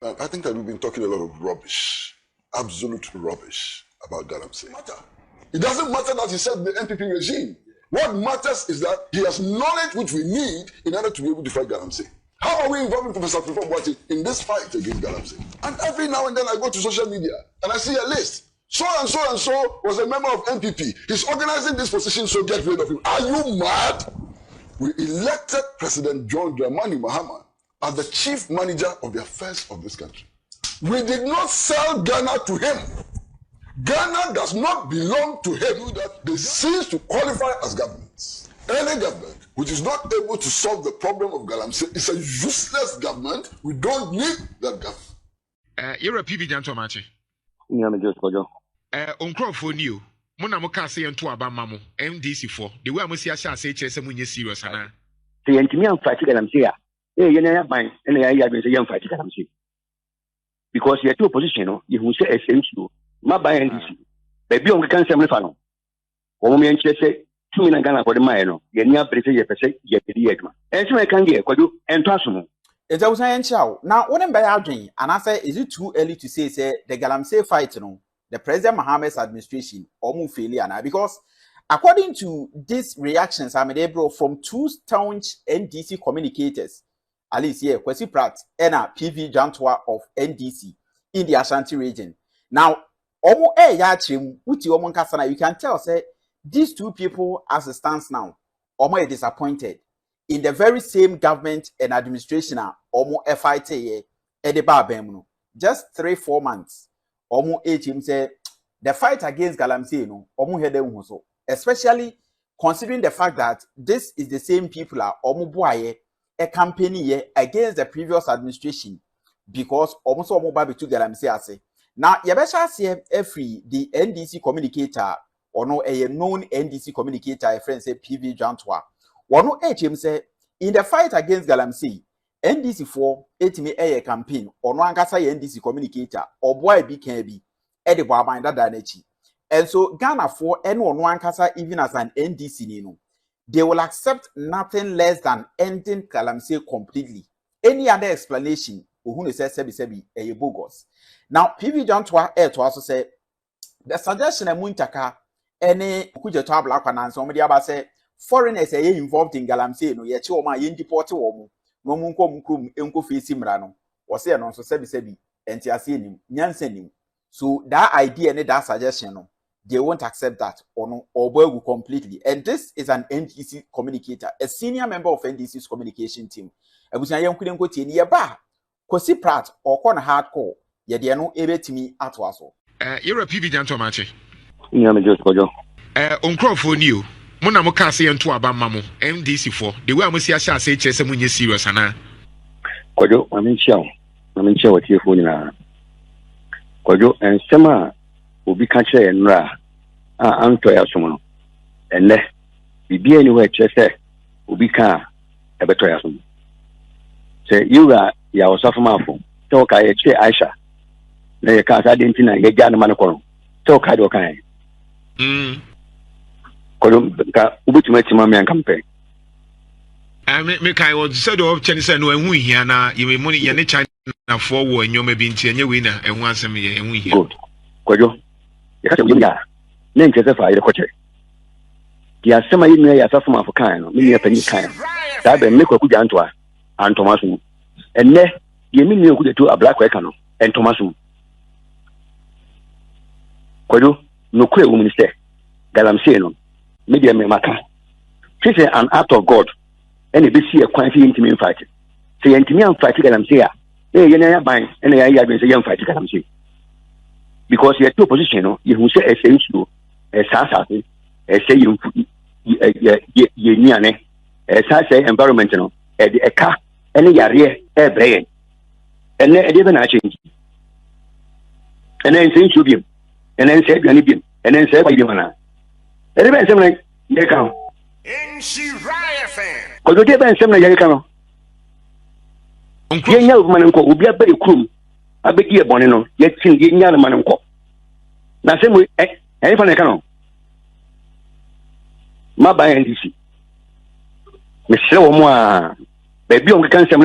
I think that we've been talking a lot of rubbish, absolute rubbish about galamsey. It doesn't matter that he said the NPP regime. What matters is that he has knowledge which we need in order to be able to fight galamsey. How are we involving Professor Kwasi in this fight against galamsey? And every now and then I go to social media and I see a list. So and so and so was a member of NPP. He's organizing this position, so get rid of him. Are you mad? We elected President John Dramani Mahama as the chief manager of the affairs of this country. We did not sell Ghana to him. Ghana does not belong to him. That they cease to qualify as governments. Any government which is not able to solve the problem of galamsey is a useless government. We don't need that government. You're a PB Jantomachi. On you. Mona Mokasi and Tuaba Mamu, NDC for the way Musia shall say Chesamunia serious. The Antimian fighting galamsey. You know, mine, and I have been a young fighting galamsey. Because you have two positions, you who say essential. My by NDC. Baby on the cancer of the Woman and Chese, 2 million Ghana for the Mino, Yenia British Pese, Yetma. And so I can get Quadu and Trasumo. It's also an show. Now, what by Aldrin, and I say, is it too early to say, the galamsey fight, the President Mahama's administration, or failure now? Because according to these reactions, I made bro from 2 staunch NDC communicators, at least here, Kwasi Pratt and PV Jantoa of NDC in the Ashanti region. Now, you can tell, say, these 2 people, as it stands now, are disappointed in the very same government and administration, FIT, just 3-4 months. Say the fight against galamsey, especially considering the fact that this is the same people a campaign against the previous administration because almost to galamsey. Now, Yabesha see every the NDC communicator or no a known NDC communicator, a friend say PV Jantoa. One HM say in the fight against galamsey, NDC 4 a campaign or no ankasa NDC communicator or boy BKB edible mind that. And so Ghana 4 and no ankasa even as an NDC Nino, they will accept nothing less than ending galamsey completely. Any other explanation, who says sebi a bogus. Now, PV Jantoa to also say the suggestion of Muntaka any Kuja Black and somebody about say foreigners are involved in galamsey no yet you my deport woman no munko mkum enko face mrano or say no so sebi and him nyansenim. So that idea and that suggestion no they won't accept that or no or will completely. And this is an NDC communicator, a senior member of NDC's communication team. I was a young couldn't go to any bar. Kwasi Pratt or corner hardcore. Yet no able to me at waso. You're a PV Jantomachi. On you. Mona Mokasi and Tuaba Mamu, NDC for the way Musia shall say Chesamunia serious. Quadu, I'm in show what you for now. Quadu and Sema will be catcher and Ra, Antoya Sumo. And let be anywhere Chester will be car a better. Say you are your sophomore. Talk I Aisha. They can't identify get Jan Manacoro. Talk I do kind. Ubit Mammy and campaign. I make I was said of Chinese and when we here now, you may money any China forward and you may be in your winner and once a year and we hear. Good. Quajo. Yes, name Joseph, the coach. The Asama in me as a form of kind, me a penny kind. That be make a good Antoa and Thomasum. And ne, you mean you could do a black recano and Thomasum. Quajo, no queer woman stay. Galamsey no. Media me maka. This is an act of God. And it be see a quite intimate fight. Say intimate fight galamsey. You know buying and I have been saying fight galamsey. Because you have 2 positions, you who say essential, as assassin, as say you near as I say environmental, at the car, and a air brain. And then even I change. And then say you be, and then say you and then say you want to. Everybody like they come. Because they ban some like come. You know, Mananko will be a very cool. I bet you a bonino, yet sing young Mananko. Now, same way, anyone I can. My by NDC. Michelle Moa, baby on the cancer.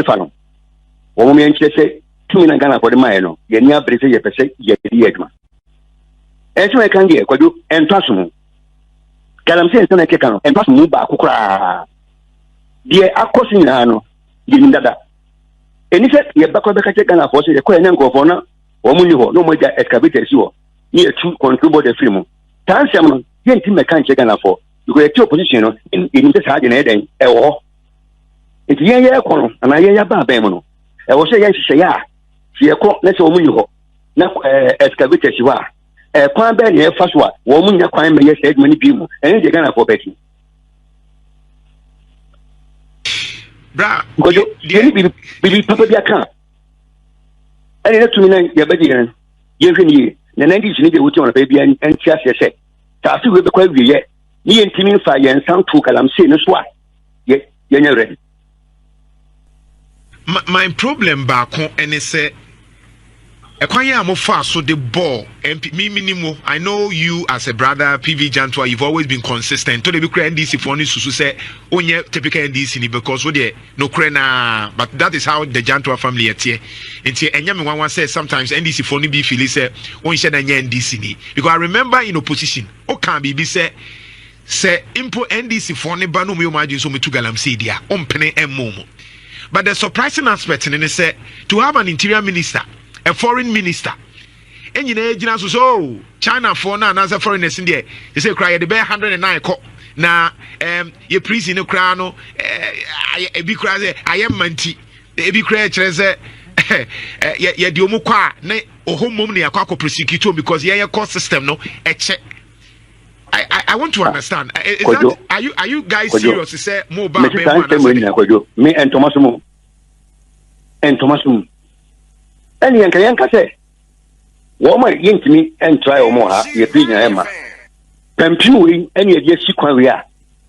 Woman, she say, 2 million Ghana for the mine, you near British, you per se, you as I can get, could you and Tasum? Galamsey and Sonakano, and Tasum Bakukra. Dear Akosinano, giving that. And if you back on the Ghana for the Korean governor, or Muniho, no more excavated you, near 2 contribute the film. Tansam, you ain't can't check Ghana for, because your position in this hard in Eden, or it's Yaya Kono, and I Yaya Babemono. I was saying, she a court, let's Muniho, not excavated you are. A crime bed here, first one, woman, a crime, yes, many people, and they're Ghana for Betty. Bra, because you believe Papa Biaka. And it's to me, your baby, you're the 90s need to on a baby and just say, Tassi will be quite yet. Me and Timmy Fire and some took I'm saying that's why. Yet, you're ready. My problem back home, and it's a kwanya mo fa so the ball and me minimum. I know you as a brother PV Jantua, you've always been consistent to the big NDC for any susu say onye typical NDC because we there no krena, but that is how the Jantua family at here. Until enyame one say sometimes NDC for any be feel say on share NDC ni because I remember in opposition o can be say impo NDC for any banu me imagine so me to galamsey dia on pene momo. But the surprising aspect in it say to have an interior minister, a foreign minister, and you know, so China for now as a foreigners in there. They say cry the bear 109 now your priest in the crown, a big cry, I am manti, a big cry, yeah, the omukwa, ne, or home mommy, a quack prosecutor because yeah, your cost system, no, a check. I want to understand. Are you guys serious to say more about me and Thomas Mo and Thomas Mo? And Yanka say, Woman yin to me and try or more, your prisoner Emma. Pampu, any of your sequoia.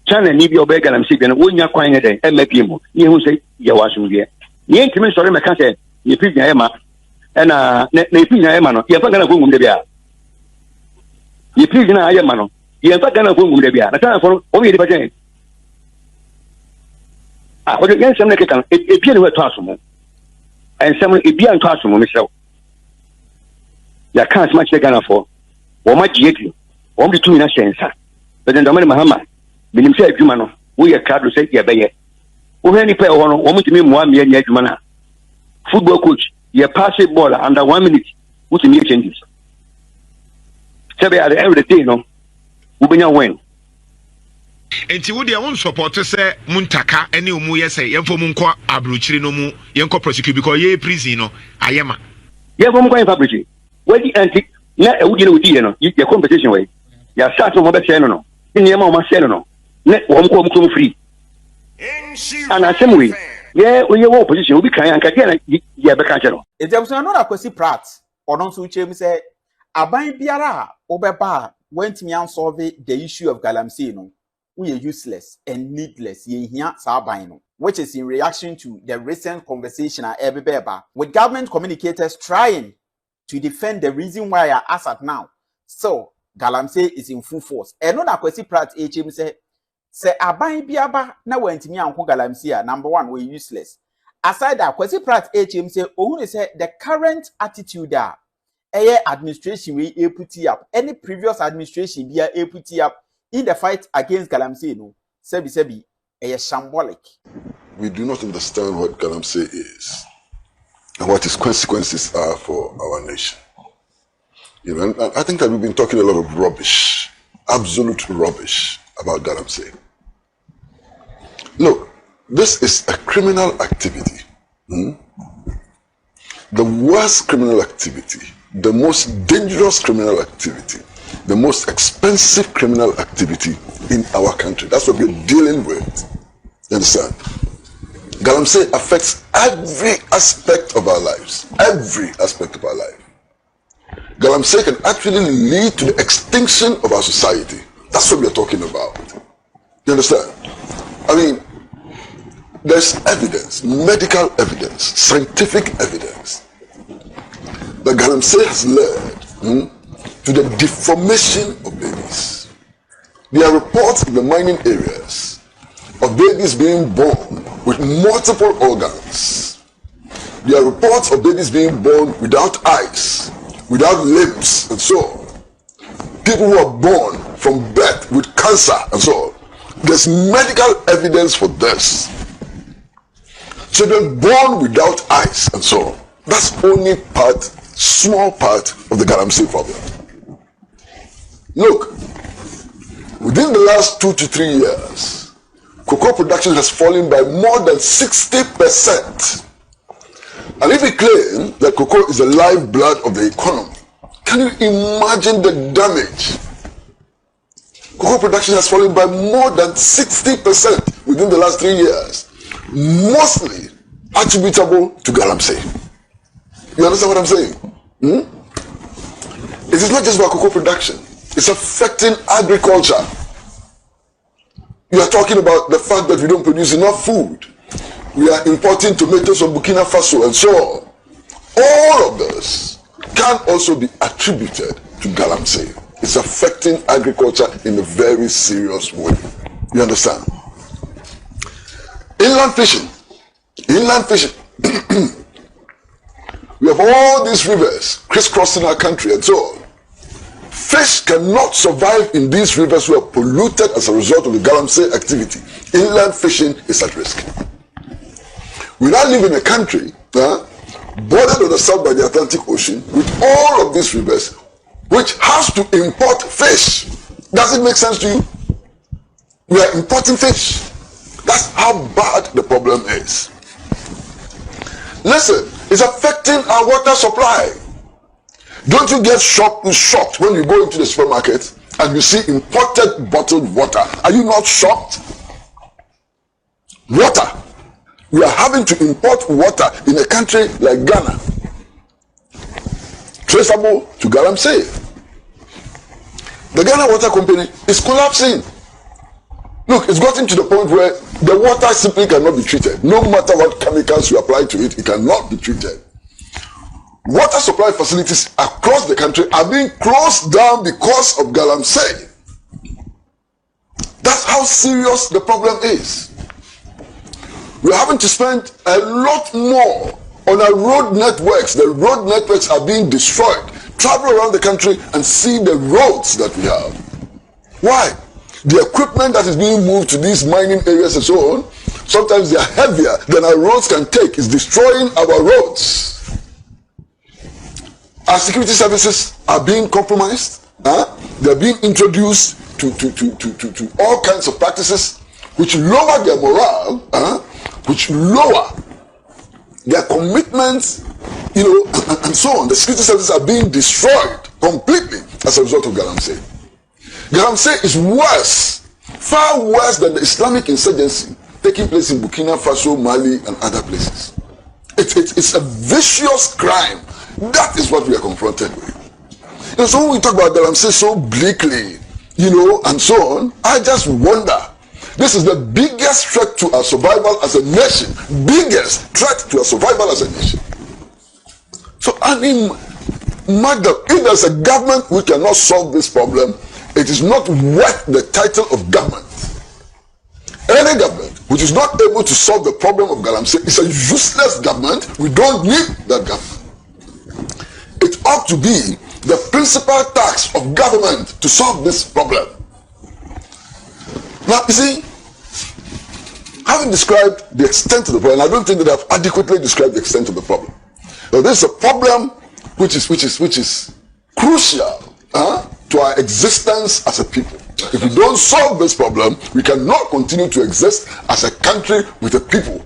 China need your beggar and sit and win your quiet day, and make him. You who say, you was here. You ain't to me, sorry, my cousin, your prisoner Emma, and prisoner Emma, you're not going to go with the bear. Your prisoner Emma. You are not going to go with the beer. That's for only the Bajan. I would against some like it appeared to a classroom. And someone it be on classroom, Michelle. You can't much the gunner for. Or much yet you. Only 2 in a sense. But then the man Mahama, when himself, Jumano, we are card to say, yeah, by it. Who any player want to me 1 million yet, Jumana. Football coach, you pass it ball under 1 minute. What's the new changes? Say, at the end of the day, no. Win. And you would your own support to say Muntaka, any umu say, Yamfomunqua, Abruchino mu, Yanko prosecute because ye prisino, I am. Yam going fabric. Where the antique, not a wood your competition way. You are starting over Shannon, in your mamma Shannon, let one come free. And I same way, yeah, when your position will be kind and again, yeah, Becachero. If there was another Kwasi Pratt, or non so Chem say, Abai Biara, Oberba. Went me and solve the issue of galamsey, no, we are useless and needless, which is in reaction to the recent conversation at Ebeba with government communicators trying to defend the reason why I ask at now. So galamsey is in full force. And no Kwasi Pratt HM say abai biaba na went me and galamsey number 1 we useless. Aside that Kwasi Pratt HM say oh say the current attitude there. Administration we put up any previous administration be put up in the fight against galamsey no sebi shambolic. We do not understand what galamsey is and what its consequences are for our nation. You know, and I think that we've been talking a lot of rubbish, absolute rubbish about galamsey. Look, this is a criminal activity. The worst criminal activity. The most dangerous criminal activity, the most expensive criminal activity in our country. That's what we're dealing with. You understand? Galamsey affects every aspect of our lives. Every aspect of our life. Galamsey can actually lead to the extinction of our society. That's what we're talking about. You understand? I mean, there's evidence, medical evidence, scientific evidence, that galamsey has led to the deformation of babies. There are reports in the mining areas of babies being born with multiple organs. There are reports of babies being born without eyes, without limbs, and so on. People who are born from birth with cancer, and so on. There's medical evidence for this. Children born without eyes, and so on. That's only part, small part of the galamsey problem. Look, within the last 2 to 3 years, cocoa production has fallen by more than 60%. And if we claim that cocoa is the lifeblood of the economy, can you imagine the damage? Cocoa production has fallen by more than 60% within the last 3 years, mostly attributable to galamsey. You understand what I'm saying? It is not just about cocoa production. It's affecting agriculture. You are talking about the fact that we don't produce enough food. We are importing tomatoes from Burkina Faso and so on. All of this can also be attributed to galamsey. It's affecting agriculture in a very serious way. You understand? Inland fishing. Inland fishing. We have all these rivers crisscrossing our country and so on. Fish cannot survive in these rivers who are polluted as a result of the galamsey activity. Inland fishing is at risk. We now live in a country bordered on the south by the Atlantic Ocean with all of these rivers, which has to import fish. Does it make sense to you? We are importing fish. That's how bad the problem is. Listen, it's affecting our water supply. Don't you get shocked when you go into the supermarket and you see imported bottled water? Are you not shocked? Water. We are having to import water in a country like Ghana, traceable to galamsey. The Ghana Water Company is collapsing. Look, it's gotten to the point where the water simply cannot be treated. No matter what chemicals you apply to it, it cannot be treated. Water supply facilities across the country are being closed down because of galamsey. That's how serious the problem is. We're having to spend a lot more on our road networks. The road networks are being destroyed. Travel around the country and see the roads that we have. Why? The equipment that is being moved to these mining areas and so on, sometimes they are heavier than our roads can take. It's destroying our roads. Our security services are being compromised. They're being introduced to all kinds of practices which lower their morale, which lower their commitments, and so on. The security services are being destroyed completely as a result of galamsey. Galamsey is worse, far worse than the Islamic insurgency taking place in Burkina Faso, Mali, and other places. It's a vicious crime. That is what we are confronted with. So when we talk about galamsey so bleakly, and so on, I just wonder. This is the biggest threat to our survival as a nation. Biggest threat to our survival as a nation. So, Magda, if there's a government which cannot solve this problem, it is not worth the title of government. Any government which is not able to solve the problem of galamsey is a useless government. We don't need that government. It ought to be the principal task of government to solve this problem. Now, you see, having described the extent of the problem, I don't think that I've adequately described the extent of the problem. Now, this is a problem which is crucial to our existence as a people. If we don't solve this problem, we cannot continue to exist as a country with a people.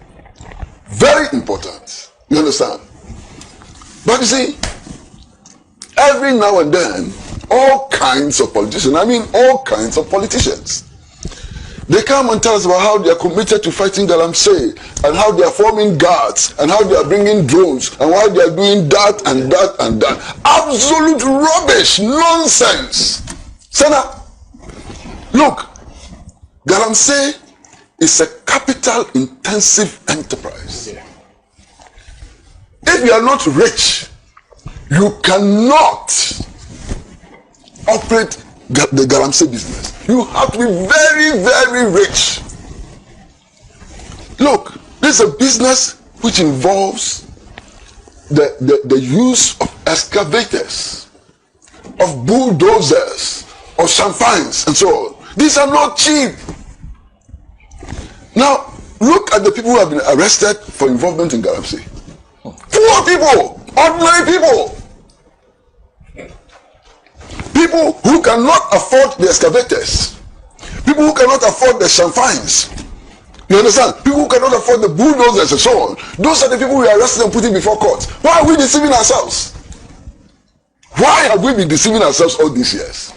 Very important. You understand? But you see, every now and then, all kinds of politicians, they come and tell us about how they are committed to fighting galamsey, and how they are forming guards, and how they are bringing drones, and why they are doing that and that and that. Absolute rubbish, nonsense. Senna, look, galamsey is a capital-intensive enterprise. If you are not rich, you cannot operate the galamsey business. You have to be very, very rich. Look, this is a business which involves the use of excavators, of bulldozers, of champagnes, and so on. These are not cheap. Now, look at the people who have been arrested for involvement in galamsey. Poor people, ordinary people. People who cannot afford the excavators. People who cannot afford the champagnes. You understand? People who cannot afford the bulldozers and so on. Those are the people we are arresting and putting before court. Why are we deceiving ourselves? Why have we been deceiving ourselves all these years?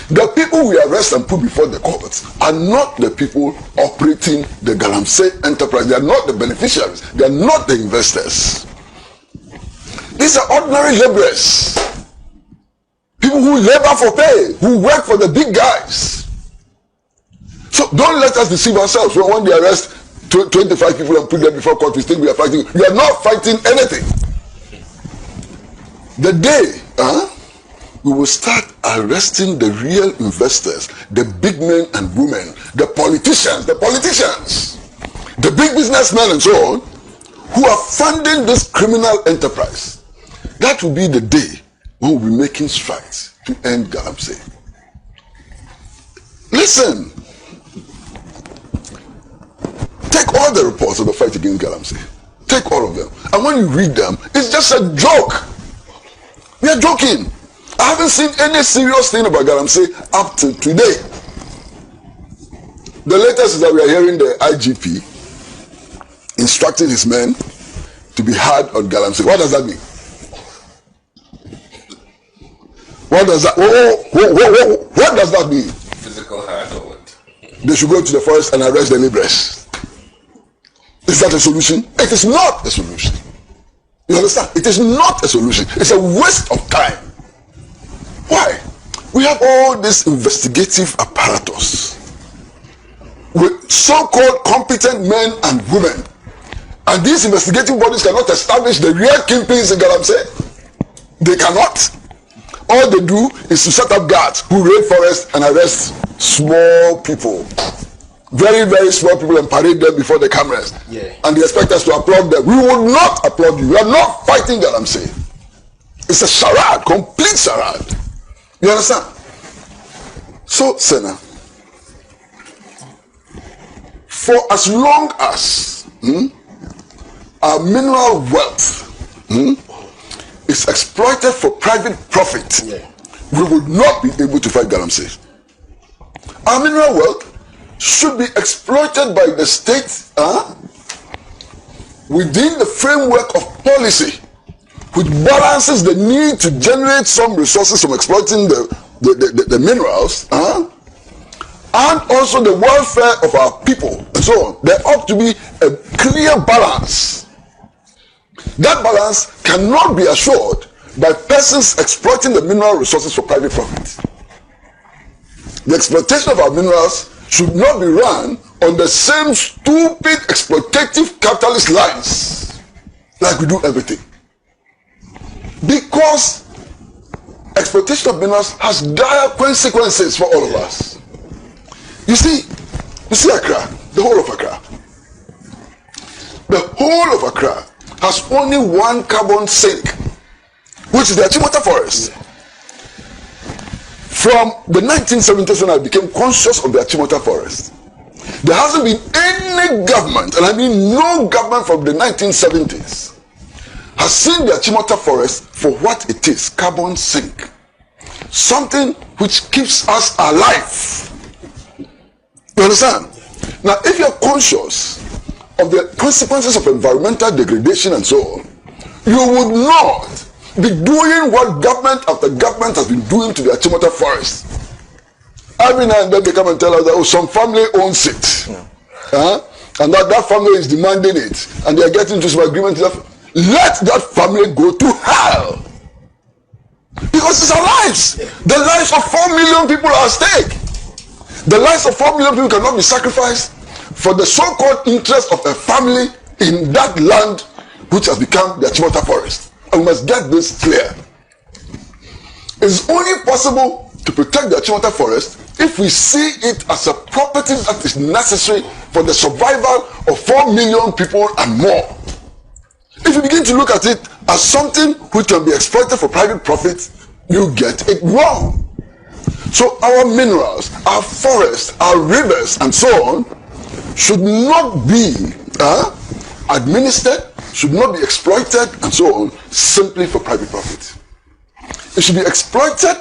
The people we arrest and put before the courts are not the people operating the galamsey enterprise. They are not the beneficiaries. They are not the investors. These are ordinary laborers. People who labor for pay, who work for the big guys. So don't let us deceive ourselves. When they arrest 25 people and put them before court, we think we are fighting. We are not fighting anything. The day we will start arresting the real investors, the big men and women, the politicians, the big businessmen and so on, who are funding this criminal enterprise, that will be the day when we'll be making strides to end galamsey. Listen, take all the reports of the fight against galamsey. Take all of them. And when you read them, it's just a joke. We are joking. I haven't seen any serious thing about galamsey up to today. The latest is that we are hearing the IGP instructing his men to be hard on galamsey. What does that mean? What does that? What does that mean? Physical hard or what? They should go to the forest and arrest the laborers. Is that a solution? It is not a solution. You understand? It is not a solution. It's a waste of time. Why? We have all this investigative apparatus with so-called competent men and women, and these investigative bodies cannot establish the real kingpins in galamsey. They cannot. All they do is to set up guards who raid forests and arrest small people, very, very small people, and parade them before the cameras. Yeah. And they expect us to applaud them. We will not applaud you. We are not fighting galamsey. It's a charade, complete charade. You understand? So, Senna, for as long as our mineral wealth is exploited for private profit, we will not be able to fight galamsey. Our mineral wealth should be exploited by the state within the framework of policy, which balances the need to generate some resources from exploiting the minerals, and also the welfare of our people, and so on. There ought to be a clear balance. That balance cannot be assured by persons exploiting the mineral resources for private profit. The exploitation of our minerals should not be run on the same stupid exploitative capitalist lines like we do everything. Because exploitation of minerals has dire consequences for all of us. You see Accra, the whole of Accra. The whole of Accra has only one carbon sink, which is the Achimota forest. From the 1970s, when I became conscious of the Achimota forest, there hasn't been any government, and I mean no government from the 1970s, has seen the Achimota forest for what it is, carbon sink. Something which keeps us alive. You understand? Now, if you're conscious of the consequences of environmental degradation and so on, you would not be doing what government after government has been doing to the Achimota forest. Every now and then they come and tell us that some family owns it. And that family is demanding it. And they are getting into some agreement. Let that family go to hell. Because it's our lives. The lives of 4 million people are at stake. The lives of 4 million people cannot be sacrificed for the so-called interest of a family in that land which has become the Achimota forest. And we must get this clear. It's only possible to protect the Achimota forest if we see it as a property that is necessary for the survival of 4 million people and more. If you begin to look at it as something which can be exploited for private profit, you get it wrong. So our minerals, our forests, our rivers, and so on, should not be administered, should not be exploited, and so on, simply for private profit. It should be exploited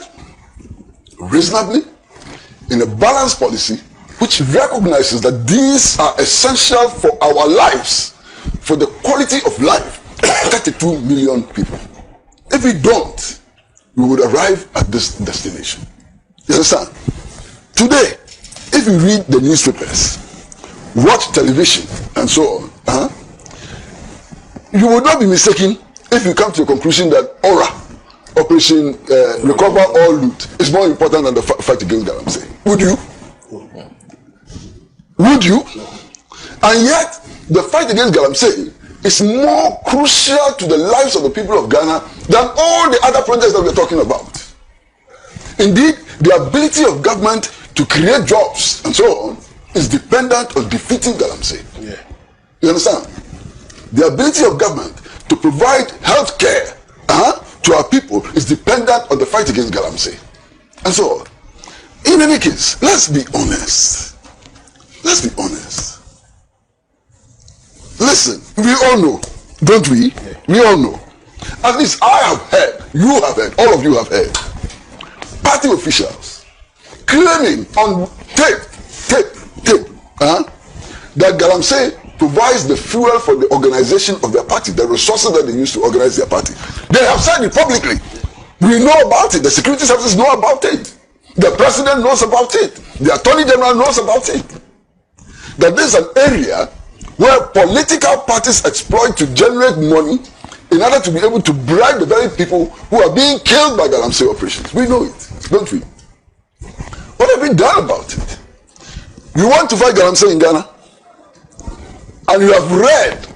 reasonably in a balanced policy which recognizes that these are essential for our lives, for the quality of life of 32 million people. If we don't, we would arrive at this destination. You understand? Today, if you read the newspapers, watch television, and so on, you would not be mistaken if you come to the conclusion that Operation Recover All Loot is more important than the fight against galamsey. Would you? Would you? And yet, the fight against galamsey is more crucial to the lives of the people of Ghana than all the other projects that we're talking about. Indeed, the ability of government to create jobs and so on is dependent on defeating galamsey. Yeah. You understand? The ability of government to provide health care to our people is dependent on the fight against galamsey. And so on. In any case, let's be honest. Let's be honest. Listen, we all know, don't we? Yeah. We all know. At least I have heard, you have heard, all of you have heard, party officials claiming on tape, that galamsey provides the fuel for the organization of their party, the resources that they use to organize their party. They have said it publicly. We know about it. The security services know about it. The president knows about it. The attorney general knows about it. That this is an area where political parties exploit to generate money in order to be able to bribe the very people who are being killed by galamsey operations. We know it, don't we? What have we done about it? You want to fight galamsey in Ghana? And you have read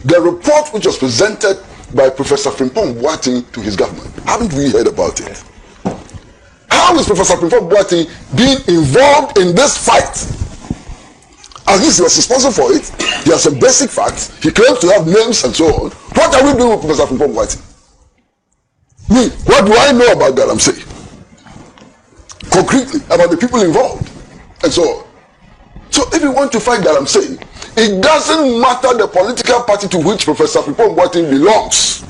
the report which was presented by Professor Frimpong Boateng to his government. Haven't we heard about it? How is Professor Frimpong Boateng being involved in this fight? At least he was responsible for it. He has some basic facts. He claims to have names and so on. What are we doing with Professor Frimpong Boateng? Me, what do I know about galamsey? Concretely, about the people involved, and so on. So if you want to fight galamsey, it doesn't matter the political party to which Professor Frimpong Boateng belongs.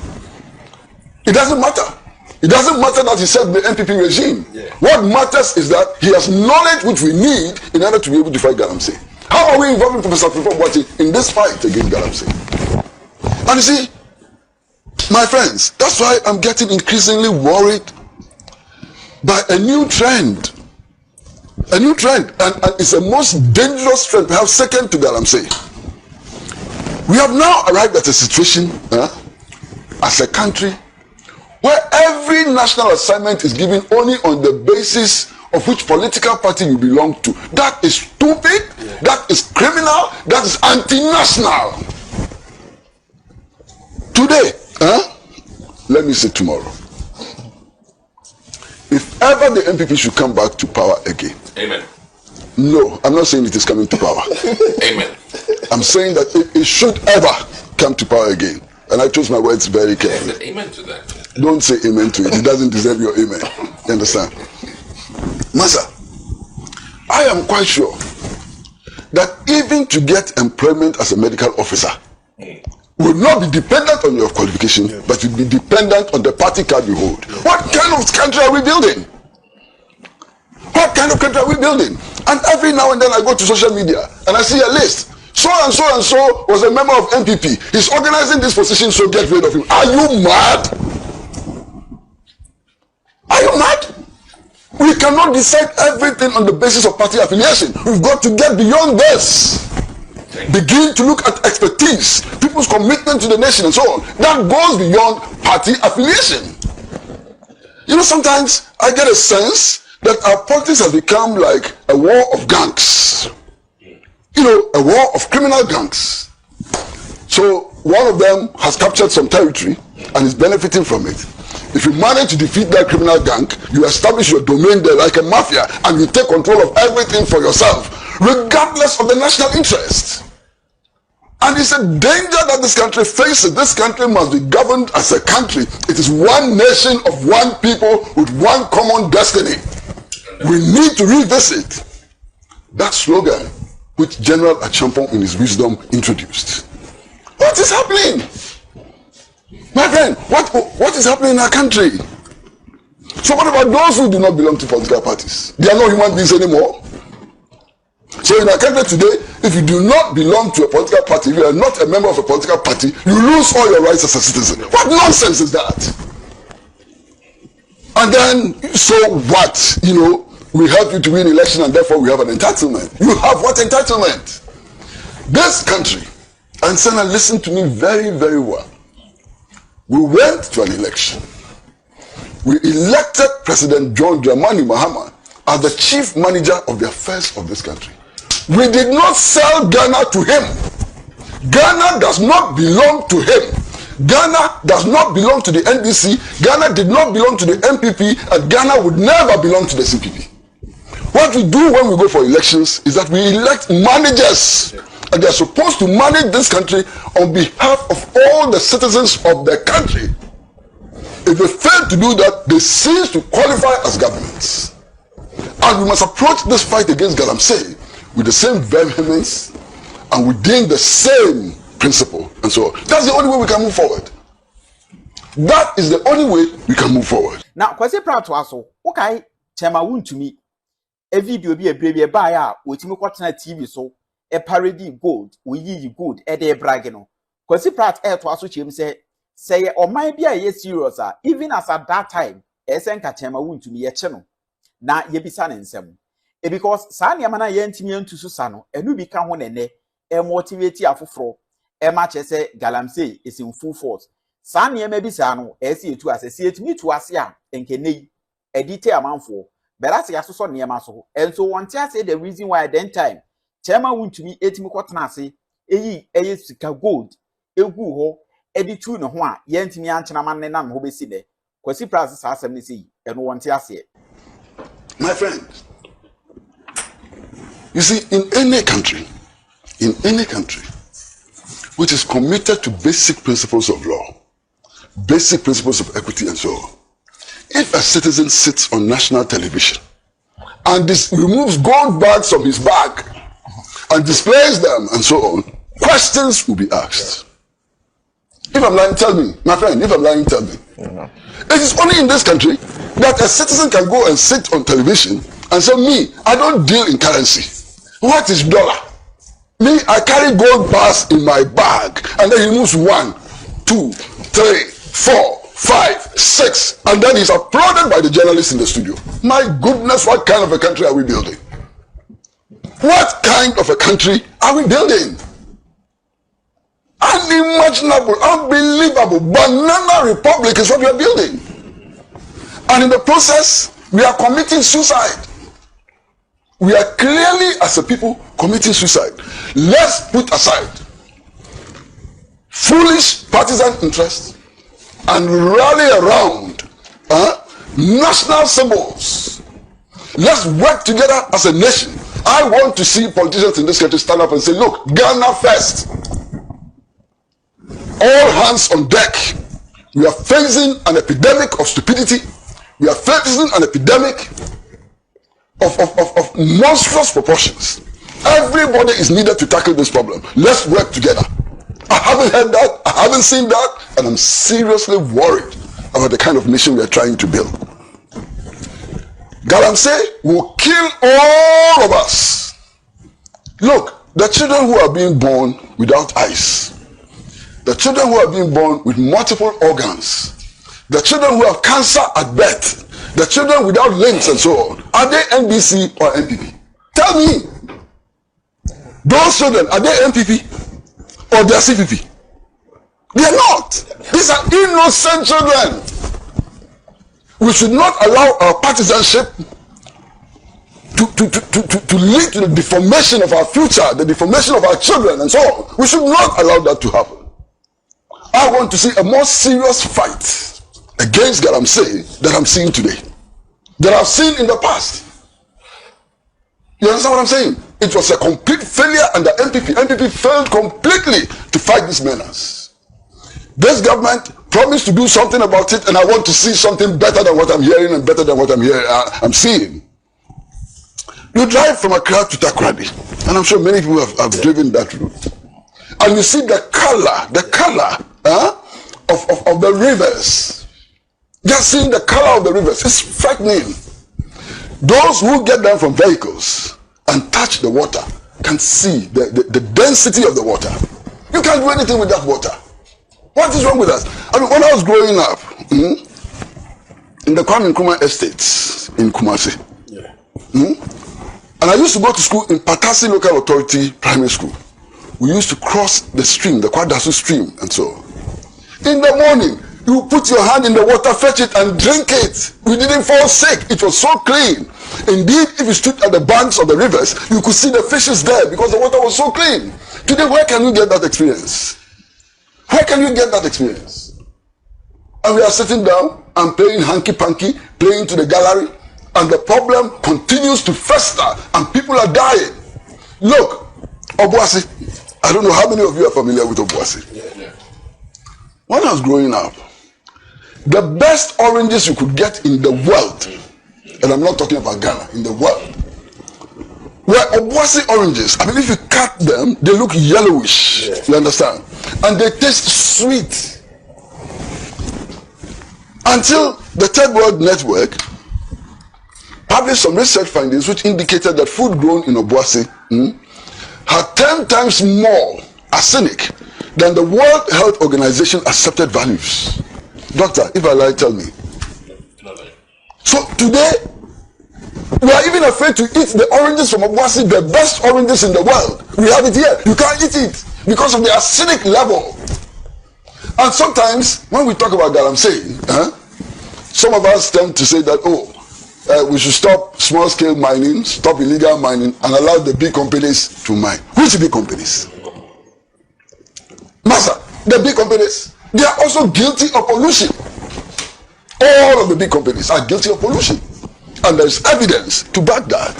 It doesn't matter. It doesn't matter that he served the NPP regime. Yeah. What matters is that he has knowledge which we need in order to be able to fight galamsey. How are we involving Professor Frimpong Boateng in this fight against galamsey? And you see, my friends, that's why I'm getting increasingly worried by a new trend. A new trend, and it's a most dangerous trend, perhaps second to galamsey. We have now arrived at a situation as a country where every national assignment is given only on the basis of which political party you belong to. That is stupid, that is criminal, that is anti-national. Today, let me say tomorrow, if ever the NPP should come back to power again. Amen. No, I'm not saying it is coming to power. Amen. I'm saying that it should ever come to power again. And I chose my words very carefully. Amen to that. Don't say amen to it. It doesn't deserve your amen. You understand? Master, I am quite sure that even to get employment as a medical officer will not be dependent on your qualification, but will be dependent on the party card you hold. What kind of country are we building? What kind of country are we building? And every now and then I go to social media and I see a list. So and so and so was a member of NPP. He's organizing this position, so get rid of him. Are you mad? Are you mad? We cannot decide everything on the basis of party affiliation. We've got to get beyond this. Begin to look at expertise, people's commitment to the nation and so on. That goes beyond party affiliation. You know, sometimes I get a sense that our politics has become like a war of gangs. You know, a war of criminal gangs. So one of them has captured some territory and is benefiting from it. If you manage to defeat that criminal gang, you establish your domain there like a mafia and you take control of everything for yourself, regardless of the national interest. And it's a danger that this country faces. This country must be governed as a country. It is one nation of one people with one common destiny. We need to revisit that slogan which General Achampong in his wisdom introduced. What is happening? My friend, what is happening in our country? So what about those who do not belong to political parties? They are not human beings anymore. So in our country today, if you do not belong to a political party, if you are not a member of a political party, you lose all your rights as a citizen. What nonsense is that? And then, so what? You know, we help you to win election and therefore we have an entitlement. You have what entitlement? This country, and Senna, listen to me very, very well. We went to an election. We elected President John Dramani Mahama as the chief manager of the affairs of this country. We did not sell Ghana to him. Ghana does not belong to him. Ghana does not belong to the NDC. Ghana did not belong to the MPP, and Ghana would never belong to the CPP. What we do when we go for elections is that we elect managers, and they are supposed to manage this country on behalf of all the citizens of the country. If they fail to do that, they cease to qualify as governments. And we must approach this fight against galamsey with the same vehemence and within the same principle and so on. That's the only way we can move forward. That is the only way we can move forward. Now, Kwasi Pratt also, okay, Chema won to me. A video be a baby buyer, which me watching TV so a parody gold, we ye good at a bragano. Kwasi Pratt to also him say, or might be a yes serious, even as at that time, Esenka Chema won to me a channel. Now ye be son and some. Because Sanya Mana Yentimian to Susano, and we become one and a motivate afro, a match as a galamsey is in full force. Sanya may be Sano, as you to associate me to Asia, and Kenny, a detail amount for, but as I saw near Maso, and so one say the reason why at that time, Chema went to me 8 Mukotnasi, a sika gold, a guho, a bitu no one, Yentimian Chanaman and Hobeside, Kwasi Pratt as a and one say. My friend, you see, in any country which is committed to basic principles of law, basic principles of equity and so on, if a citizen sits on national television and removes gold bags from his bag and displays them and so on, questions will be asked. If I'm lying, tell me. My friend, if I'm lying, tell me. No. It is only in this country that a citizen can go and sit on television and say, me, I don't deal in currency. What is dollar? Me, I carry gold bars in my bag, and then he moves 1, 2, 3, 4, 5, 6, and then he's applauded by the journalists in the studio. My goodness, what kind of a country are we building? What kind of a country are we building? Unimaginable, unbelievable, banana republic is what we are building. And in the process, we are committing suicide. We are clearly, as a people, committing suicide. Let's put aside foolish partisan interests and rally around national symbols. Let's work together as a nation. I want to see politicians in this country stand up and say, look, Ghana first. All hands on deck. We are facing an epidemic of stupidity. We are facing an epidemic of monstrous proportions. Everybody is needed to tackle this problem. Let's work together. I haven't heard that, I haven't seen that, and I'm seriously worried about the kind of nation we are trying to build. Galamsey will kill all of us. Look, the children who are being born without eyes, the children who are being born with multiple organs, the children who have cancer at birth, the children without limbs and so on, are they NDC or MPP? Tell me. Those children, are they MPP or they are CPP? They are not. These are innocent children. We should not allow our partisanship to lead to the deformation of our future, the deformation of our children and so on. We should not allow that to happen. I want to see a more serious fight against galamsey that I'm seeing today, that I've seen in the past. You understand what I'm saying? It was a complete failure under NPP. NPP failed completely to fight these menace. This government promised to do something about it, and I want to see something better than what I'm hearing and better than what I'm seeing. You drive from Accra to Takoradi, and I'm sure many people have driven that route, and you see the color of the rivers. Just seeing the color of the rivers, it's frightening. Those who get down from vehicles and touch the water can see the density of the water. You can't do anything with that water. What is wrong with us? I mean, when I was growing up in the Kwame Nkrumah estates in Kumasi, and I used to go to school in Patasi Local Authority Primary School. We used to cross the stream, the Kwadasu stream, and so on. In the morning, you put your hand in the water, fetch it, and drink it. We didn't fall sick. It was so clean. Indeed, if you stood at the banks of the rivers, you could see the fishes there because the water was so clean. Today, where can you get that experience? Where can you get that experience? And we are sitting down and playing hanky-panky, playing to the gallery, and the problem continues to fester, and people are dying. Look, Obuasi, I don't know how many of you are familiar with Obuasi. When I was growing up, the best oranges you could get in the world, and I'm not talking about Ghana, in the world, were Obuasi oranges. I mean, if you cut them, they look yellowish. You understand? And they taste sweet. Until the Third World Network published some research findings which indicated that food grown in Obuasi had 10 times more arsenic than the World Health Organization accepted values. Doctor, if I lie, tell me. So today, we are even afraid to eat the oranges from Obuasi, the best oranges in the world. We have it here. You can't eat it because of the acidic level. And sometimes, when we talk about galamsey, some of us tend to say that, we should stop small-scale mining, stop illegal mining, and allow the big companies to mine. Which big companies? Master, the big companies, they are also guilty of pollution. All of the big companies are guilty of pollution. And there is evidence to back that.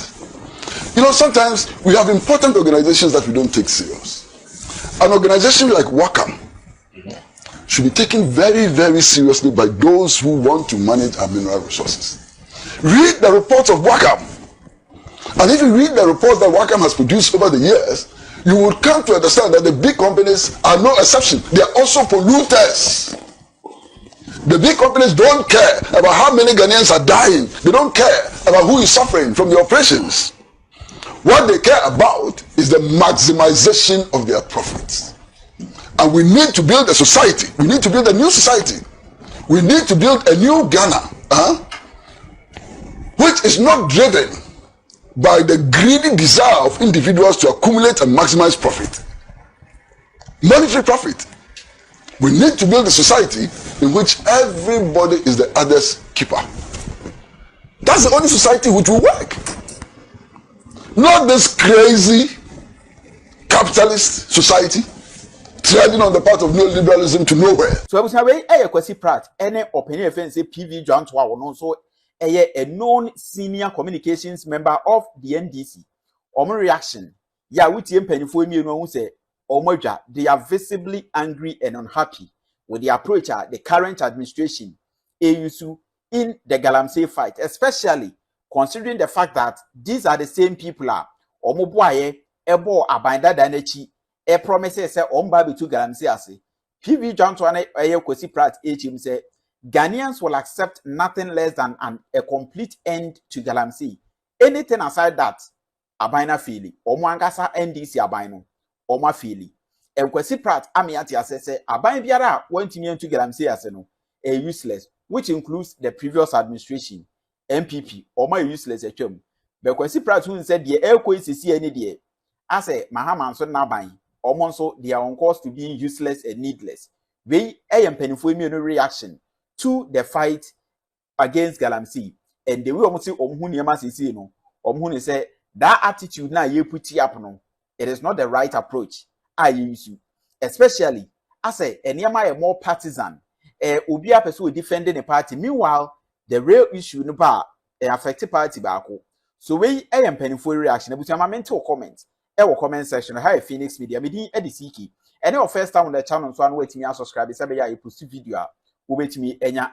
You know, sometimes we have important organizations that we don't take serious. An organization like Wakam should be taken very, very seriously by those who want to manage our mineral resources. Read the reports of Wakam. And if you read the reports that Wakam has produced over the years, you will come to understand that the big companies are no exception. They are also polluters. The big companies don't care about how many Ghanaians are dying. They don't care about who is suffering from the operations. What they care about is the maximization of their profits. And we need to build a society. We need to build a new society. We need to build a new Ghana, which is not driven by the greedy desire of individuals to accumulate and maximize profit. Monetary profit. We need to build a society in which everybody is the other's keeper. That's the only society which will work. Not this crazy capitalist society treading on the path of neoliberalism to nowhere. So I was away, Kwasi Pratt, any opinion offense, PV John Twa, also a known senior communications member of the NDC. Omo reaction, yeah, with the pennyful me who say, Omoja, they are visibly angry and unhappy with the approach of the current administration AUSU in the galamsey fight, especially considering the fact that these are the same people are Omoboye, Ebo Abanda Danechi, a promises say Ombabi to galamsey ase. PV John Twane Kwasi Pratt HM say Ghanaians will accept nothing less than a complete end to galamsey. Anything aside that, Abina Fili, Omwangasa NDC Abino, Oma Fili. And Kwasi Pratt Amiati assess Abain Biara went to galamsey aseno, a useless, which includes the previous administration, MPP, Oma useless a chum. But Kwasi Pratt who said the air quiz is any day. I say Mahama and son Nabain, Omonso, they are on course to being useless and needless. We a pennyful reaction to the fight against galamsey, and the way almost say Omhuniama Sisi no, Omhuni say that attitude na ye put up no, it is not the right approach. I use you, especially I say Enyama a more partisan, Ubia person defending a party. Meanwhile, the real issue no ba affected party bako. So we am painful reaction. But my mental comment. Ewo comment section. Hi Phoenix Media. Me di edisiki. And your first time on the channel, so I know me subscribe. Sabe ya you post video. Wait me enya